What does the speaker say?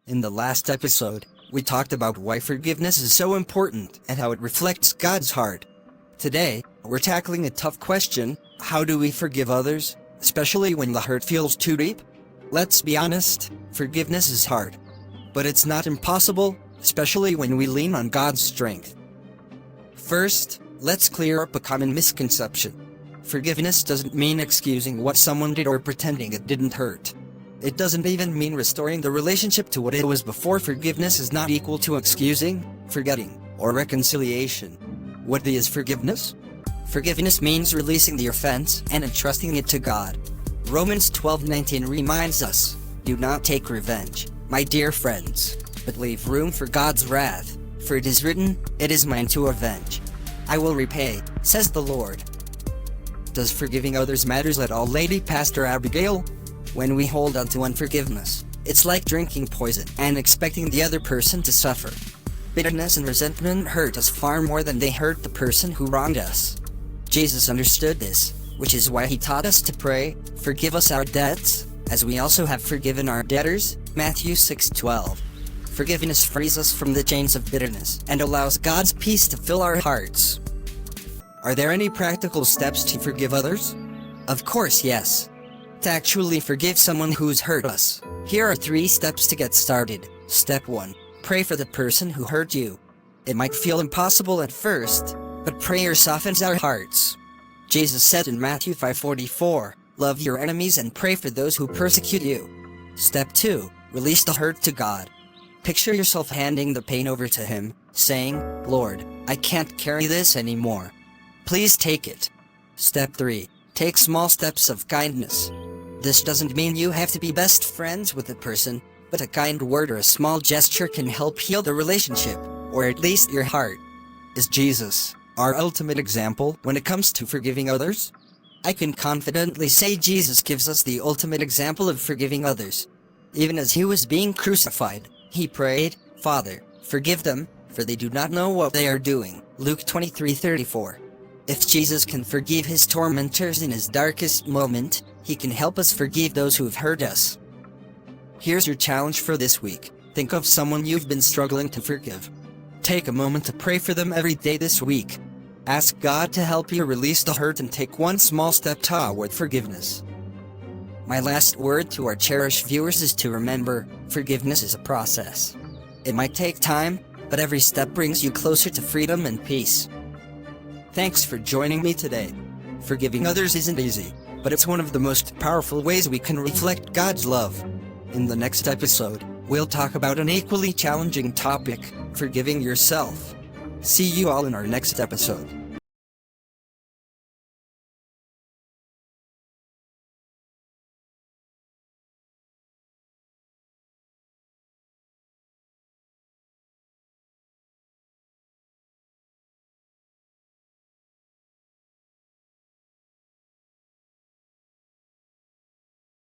In the last episode, we talked about why forgiveness is so important and how it reflects God's heart. Today, we're tackling a tough question: how do we forgive others, especially when the hurt feels too deep? Let's be honest, forgiveness is hard. But it's not impossible, especially when we lean on God's strength. First, let's clear up a common misconception. Forgiveness doesn't mean excusing what someone did or pretending it didn't hurt. It doesn't even mean restoring the relationship to what it was before. Forgiveness is not equal to excusing, forgetting, or reconciliation. What is forgiveness? Forgiveness means releasing the offense and entrusting it to God. Romans 12:19 reminds us, "Do not take revenge, my dear friends, but leave room for God's wrath, for it is written, 'It is mine to avenge. I will repay,' says the Lord." Does forgiving others matters at all, Lady Pastor Abigail? When we hold on to unforgiveness, it's like drinking poison and expecting the other person to suffer. Bitterness and resentment hurt us far more than they hurt the person who wronged us. Jesus understood this, which is why he taught us to pray, "Forgive us our debts, as we also have forgiven our debtors," Matthew 6:12. Forgiveness frees us from the chains of bitterness and allows God's peace to fill our hearts. Are there any practical steps to forgive others? Of course, yes. To actually forgive someone who's hurt us, here are 3 steps to get started. Step 1. Pray for the person who hurt you. It might feel impossible at first, but prayer softens our hearts. Jesus said in Matthew 5:44, "Love your enemies and pray for those who persecute you." Step 2. Release the hurt to God. Picture yourself handing the pain over to Him, saying, "Lord, I can't carry this anymore. Please take it." Step 3. Take small steps of kindness. This doesn't mean you have to be best friends with the person, but a kind word or a small gesture can help heal the relationship, or at least your heart. Is Jesus our ultimate example when it comes to forgiving others? I can confidently say Jesus gives us the ultimate example of forgiving others. Even as he was being crucified, he prayed, "Father, forgive them, for they do not know what they are doing." Luke 23:34. If Jesus can forgive his tormentors in his darkest moment, he can help us forgive those who have hurt us. Here's your challenge for this week. Think of someone you've been struggling to forgive. Take a moment to pray for them every day this week. Ask God to help you release the hurt and take one small step toward forgiveness. My last word to our cherished viewers is to remember, forgiveness is a process. It might take time, but every step brings you closer to freedom and peace. Thanks for joining me today. Forgiving others isn't easy, but it's one of the most powerful ways we can reflect God's love. In the next episode, we'll talk about an equally challenging topic: forgiving yourself. See you all in our next episode.